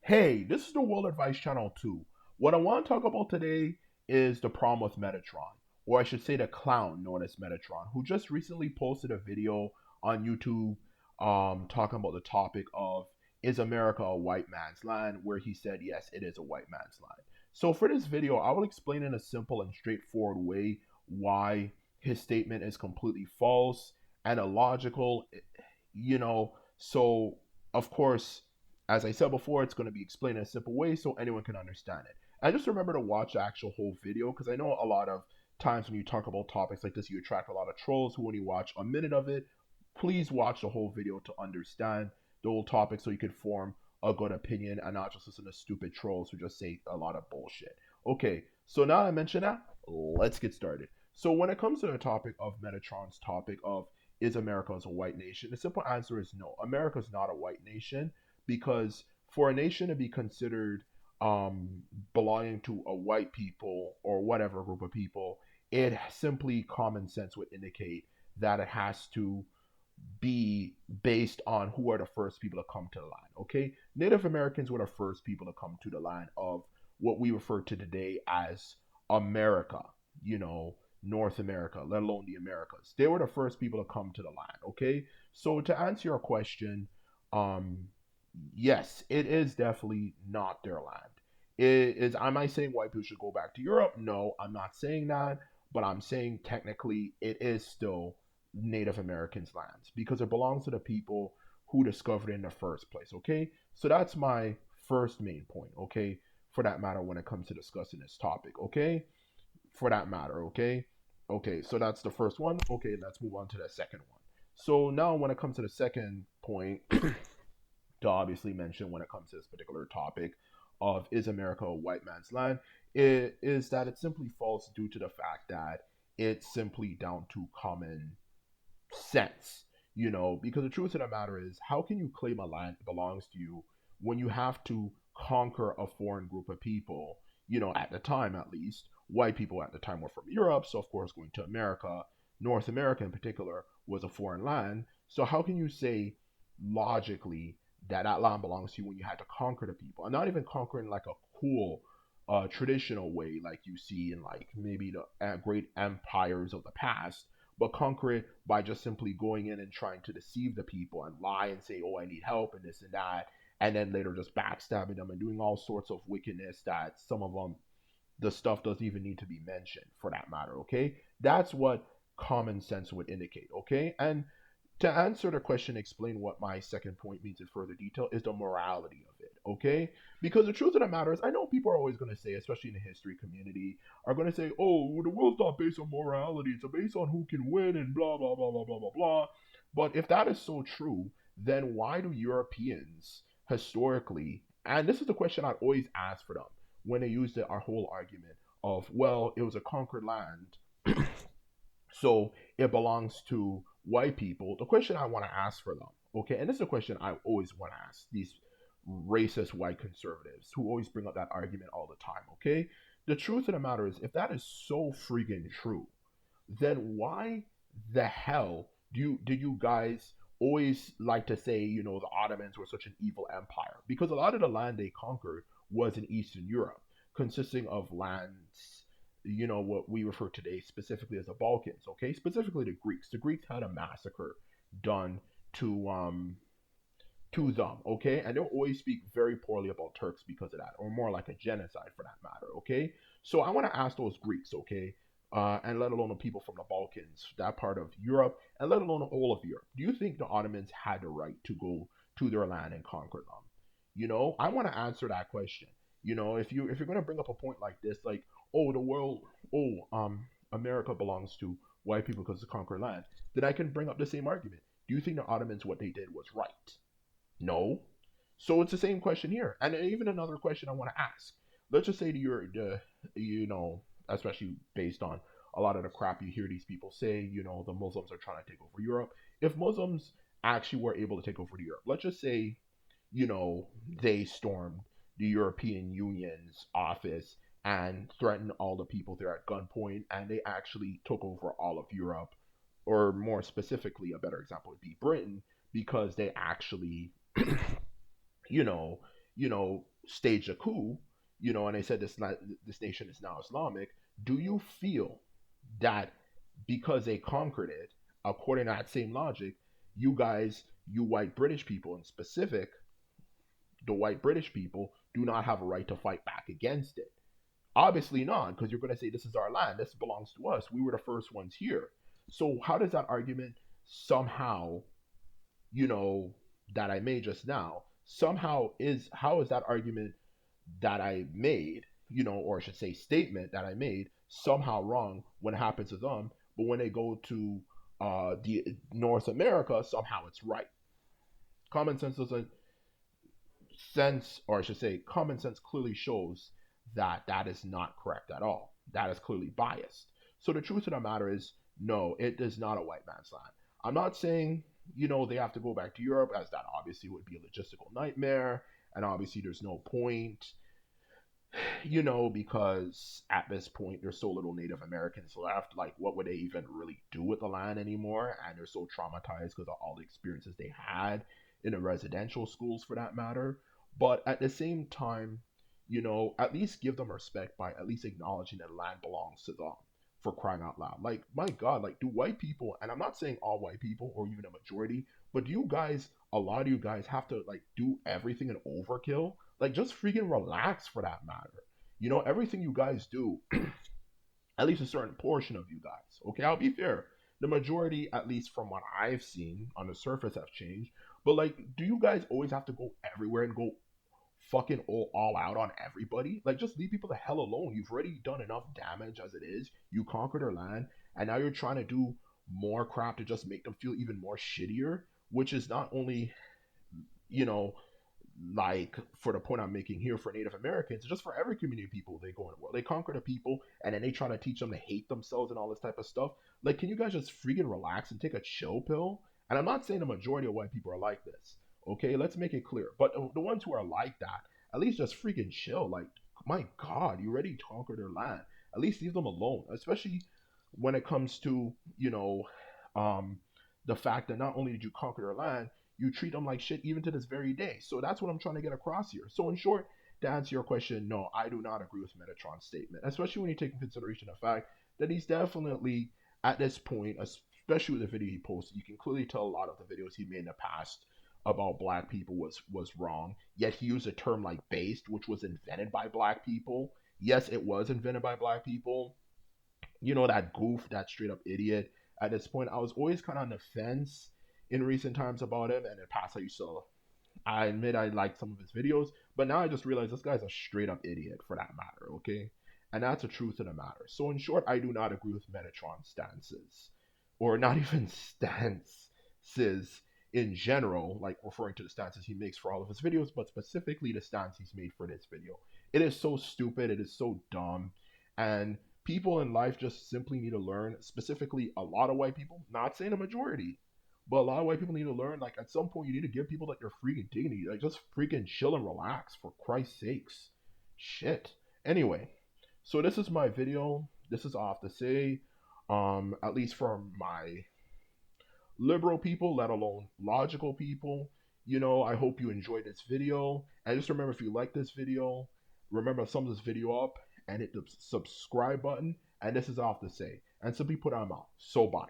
Hey, this is the World Advice Channel 2. What I want to talk about today is the problem with Metatron, or I should say the clown known as Metatron, who just recently posted a video on YouTube talking about the topic of is America a white man's land, where he said, yes, it is a white man's land. So for this video, I will explain in a simple and straightforward way why his statement is completely false and illogical, so of course, as I said before, it's going to be explained in a simple way so anyone can understand it. And just remember to watch the actual whole video because I know a lot of times when you talk about topics like this, you attract a lot of trolls who only watch a minute of it. Please watch the whole video to understand the whole topic so you can form a good opinion and not just listen to stupid trolls who just say a lot of bullshit. Okay, so now I mentioned that, let's get started. So when it comes to the topic of Metatron's topic of is America as a white nation, the simple answer is no. America is not a white nation because for a nation to be considered um, belonging to a white people or whatever group of people, it simply common sense would indicate that it has to be based on who are the first people to come to the land. Okay, Native Americans were the first people to come to the land of what we refer to today as America. You know, North America, let alone the Americas. They were the first people to come to the land. Okay, so to answer your question, um, yes, it is definitely not their land. Am I saying white people should go back to Europe? No, I'm not saying that, but I'm saying technically it is still Native Americans' lands because it belongs to the people who discovered it in the first place. Okay, so that's my first main point. Okay, for that matter, when it comes to discussing this topic. Okay, for that matter. Okay, so that's the first one. Okay, let's move on to the second one. So now, when it comes to the second point, to obviously mention when it comes to this particular topic of is America a white man's land, it is that it's simply false due to the fact that it's simply down to common sense, because the truth of the matter is, how can you claim a land belongs to you when you have to conquer a foreign group of people? At the time, at least, white people at the time were from Europe, so of course, going to America, North America in particular, was a foreign land. So, how can you say logically that land belongs to you when you had to conquer the people? And not even conquering like a cool, traditional way, like you see in like maybe the great empires of the past, but conquer it by just simply going in and trying to deceive the people and lie and say, oh, I need help and this and that. And then later just backstabbing them and doing all sorts of wickedness that some of them, the stuff doesn't even need to be mentioned for that matter. Okay. That's what common sense would indicate. Okay. And to answer the question, explain what my second point means in further detail is the morality of it, okay? Because the truth of the matter is, I know people are always going to say, especially in the history community, are going to say, oh, the world's not based on morality, it's based on who can win and blah, blah, blah, blah, blah, blah, blah. But if that is so true, then why do Europeans historically, and this is the question I always ask for them when they use our whole argument of, well, it was a conquered land, so it belongs to white people. The question I want to ask for them, okay, and this is a question I always want to ask these racist white conservatives who always bring up that argument all the time, okay? The truth of the matter is, if that is so freaking true, then why the hell did you guys always like to say, the Ottomans were such an evil empire? Because a lot of the land they conquered was in Eastern Europe, consisting of lands, what we refer today specifically as the Balkans, okay? Specifically the Greeks. The Greeks had a massacre done to them, okay? And they'll always speak very poorly about Turks because of that, or more like a genocide for that matter, okay? So I want to ask those Greeks, okay, and let alone the people from the Balkans, that part of Europe, and let alone all of Europe. Do you think the Ottomans had the right to go to their land and conquer them? I want to answer that question. If you're gonna bring up a point like this, like, oh, the world, oh, America belongs to white people because it's a conquered land, then I can bring up the same argument. Do you think the Ottomans what they did was right? No. So it's the same question here. And even another question I want to ask. Let's just say to especially based on a lot of the crap you hear these people say, the Muslims are trying to take over Europe. If Muslims actually were able to take over Europe, let's just say, they stormed the European Union's office and threatened all the people there at gunpoint, and they actually took over all of Europe, or more specifically, a better example would be Britain, because they actually you know, staged a coup, and they said this nation is now Islamic, do you feel that because they conquered it, according to that same logic, you white British people in specific, the white British people, do not have a right to fight back against it? Obviously not, because you're going to say this is our land, this belongs to us. We were the first ones here. So how does that argument somehow, you know, that I made just now, somehow is how is that argument that I made, or I should say statement that I made, somehow wrong when it happens to them, but when they go to the North America, somehow it's right. Common sense doesn't sense, or I should say, common sense clearly shows that that is not correct at all. That is clearly biased. So the truth of the matter is, no, it is not a white man's land. I'm not saying, they have to go back to Europe, as that obviously would be a logistical nightmare, and obviously there's no point, because at this point there's so little Native Americans left. Like, what would they even really do with the land anymore? And they're so traumatized because of all the experiences they had in the residential schools, for that matter. But at the same time, at least give them respect by at least acknowledging that land belongs to them, for crying out loud. Like, my God, like, do white people, and I'm not saying all white people or even a majority, but do you guys, a lot of you guys, have to like do everything in overkill? Like, just freaking relax, for that matter. Everything you guys do, at least a certain portion of you guys, okay, I'll be fair. The majority, at least from what I've seen on the surface, have changed. But, like, do you guys always have to go everywhere and go fucking all out on everybody? Like, just leave people the hell alone. You've already done enough damage as it is. You conquered their land, and now you're trying to do more crap to just make them feel even more shittier, which is not only, you know, like, for the point I'm making here for Native Americans, just for every community of people they go in the world. They conquer the people and then they try to teach them to hate themselves and all this type of stuff. Like, can you guys just freaking relax and take a chill pill? And I'm not saying the majority of white people are like this. Okay, let's make it clear. But the ones who are like that, at least just freaking chill. Like, my God, you already conquered their land. At least leave them alone. Especially when it comes to, um, the fact that not only did you conquer their land, you treat them like shit even to this very day. So that's what I'm trying to get across here. So in short, to answer your question, no, I do not agree with Metatron's statement, especially when you take in consideration the fact that he's definitely at this point, especially with the video he posted, you can clearly tell a lot of the videos he made in the past about black people was wrong. Yet he used a term like based, which was invented by black people. Yes, it was invented by black people. That goof, that straight up idiot. At this point, I was always kind of on the fence in recent times about him, and in the past, I admit I liked some of his videos, but now I just realize this guy's a straight up idiot, for that matter, okay? And that's the truth of the matter. So in short, I do not agree with Metatron's stances, or not even stances in general, like referring to the stances he makes for all of his videos, but specifically the stance he's made for this video. It is so stupid, it is so dumb, and people in life just simply need to learn, specifically a lot of white people, not saying a majority, but a lot of white people need to learn, like, at some point, you need to give people, like, their freaking dignity. Like, just freaking chill and relax, for Christ's sakes. Shit. Anyway, so this is my video. This is all I have to say. At least for my liberal people, let alone logical people. I hope you enjoyed this video. And just remember, if you like this video, remember to sum this video up and hit the subscribe button. And this is all I have to say. And simply put, I'm out. So bye.